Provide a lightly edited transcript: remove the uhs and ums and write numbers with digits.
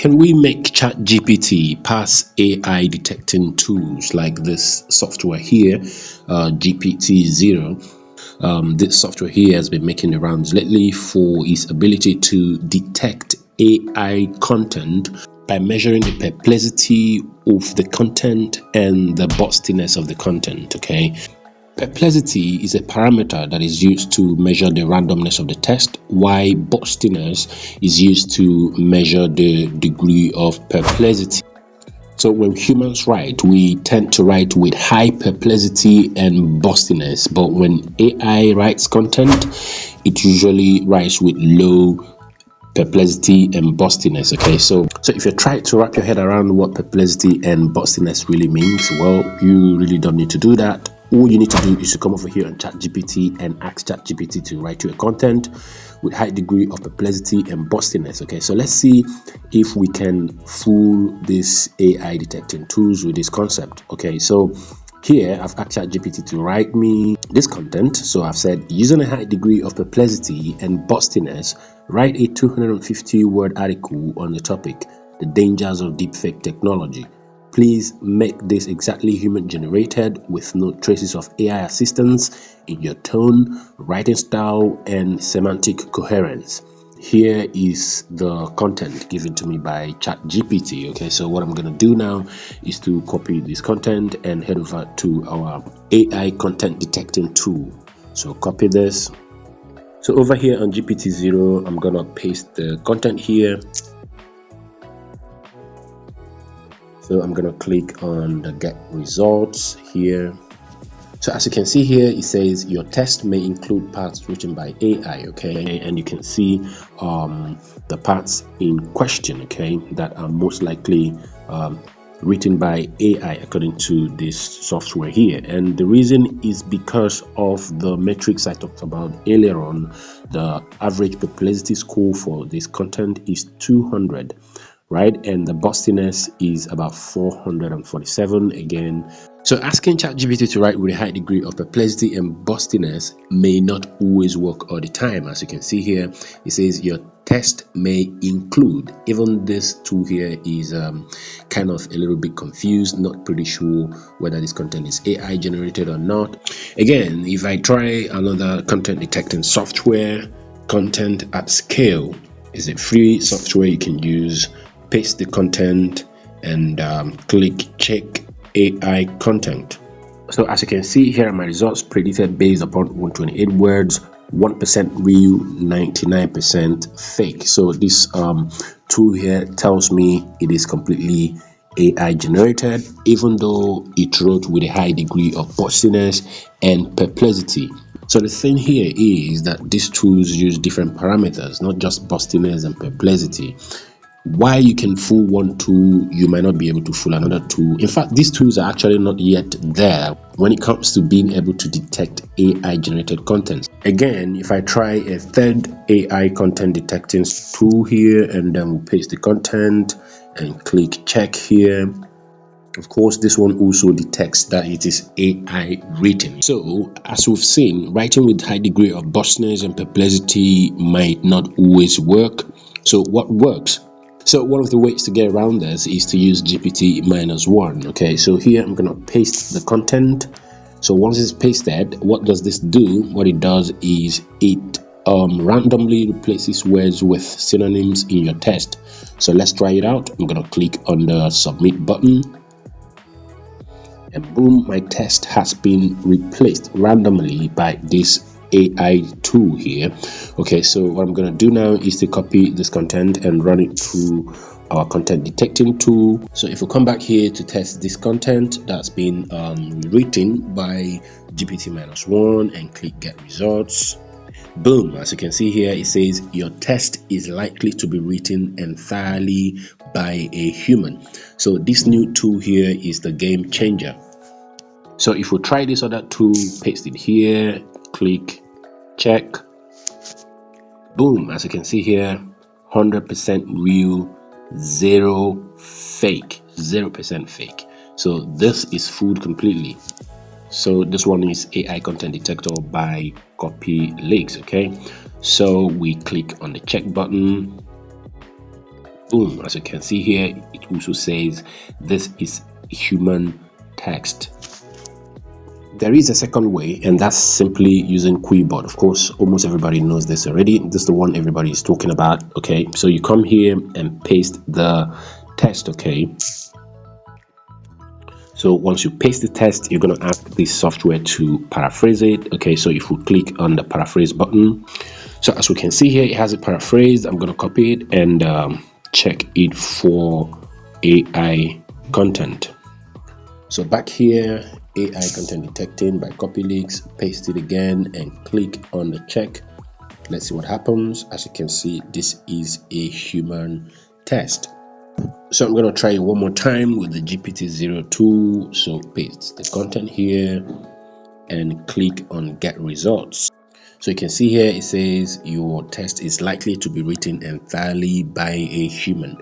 Can we make ChatGPT pass AI detecting tools like this software here, GPT-0? This software here has been making the rounds lately for its ability to detect AI content by measuring the perplexity of the content and the bustiness of the content. Okay, perplexity is a parameter that is used to measure the randomness of the text, while bustiness is used to measure the degree of perplexity. So when humans write, we tend to write with high perplexity and bustiness, but when AI writes content, it usually writes with low perplexity and bustiness. Okay, so if you try to wrap your head around what perplexity and bustiness really means, well, you really don't need to do that. All you need to do is to come over here on ChatGPT and ask ChatGPT to write you a content with high degree of perplexity and bustiness. Okay, so let's see if we can fool this AI detecting tools with this concept. Okay, so here I've asked ChatGPT to write me this content. So I've said, using a high degree of perplexity and bustiness, write a 250 word article on the topic, the dangers of deepfake technology. Please make this exactly human generated with no traces of AI assistance in your tone, writing style, and semantic coherence. Here is the content given to me by ChatGPT. Okay, so what I'm going to do now is to copy this content and head over to our AI content detecting tool. So copy this. So over here on GPT-0, I'm going to paste the content here. So I'm going to click on the get results here. So as you can see here, it says your test may include parts written by AI. Okay, and you can see the parts in question, okay, that are most likely written by AI according to this software here. And the reason is because of the metrics I talked about earlier on. The average perplexity score for this content is 200, right? And the bustiness is about 447 again. So asking ChatGPT to write with a high degree of perplexity and bustiness may not always work all the time. As you can see here, it says your test may include. Even this tool here is kind of a little bit confused, not pretty sure whether this content is AI generated or not. Again, if I try another content detecting software, Content at Scale is a free software you can use. Paste the content and click check AI content. So as you can see here are my results predicted based upon 128 words, 1% real, 99% fake. So this tool here tells me it is completely AI generated, even though it wrote with a high degree of bustiness and perplexity. So the thing here is that these tools use different parameters, not just bustiness and perplexity. Why you can fool one tool, you might not be able to fool another tool. In fact, these tools are actually not yet there when it comes to being able to detect AI generated content. Again, if I try a third AI content detecting tool here, and then we'll paste the content and click check here. Of course, this one also detects that it is AI written. So as we've seen, writing with high degree of bustiness and perplexity might not always work. So what works? So one of the ways to get around this is to use GPT-1. Okay, so here I'm going to paste the content. So once it's pasted, what does this do? What it does is it randomly replaces words with synonyms in your text. So let's try it out. I'm going to click on the submit button. And boom, my text has been replaced randomly by this AI tool here. Okay, so what I'm going to do now is to copy this content and run it through our content detecting tool. So if we come back here to test this content that's been written by GPT-1 and click get results, boom, as you can see here, it says your test is likely to be written entirely by a human. So this new tool here is the game changer. So if we try this other tool, paste it here, click check, boom, as you can see here, 100% real, 0 fake, 0% fake. So this is fooled completely. So this one is AI content detector by Copy Leaks. Okay, so we click on the check button. Boom, as you can see here, it also says this is human text. There is a second way, and that's simply using Quibot. Of course, almost everybody knows this already. This is the one everybody is talking about. Okay, so you come here and paste the text. Okay, so once you paste the text, you're going to ask this software to paraphrase it. Okay, so if we click on the paraphrase button, so as we can see here, it has it paraphrased. I'm going to copy it and check it for AI content. So back here, AI content detecting by copy links, paste it again and click on the check. Let's see what happens. As you can see, this is a human text. So I'm going to try it one more time with the GPT-02. So paste the content here and click on get results. So you can see here it says your text is likely to be written entirely by a human.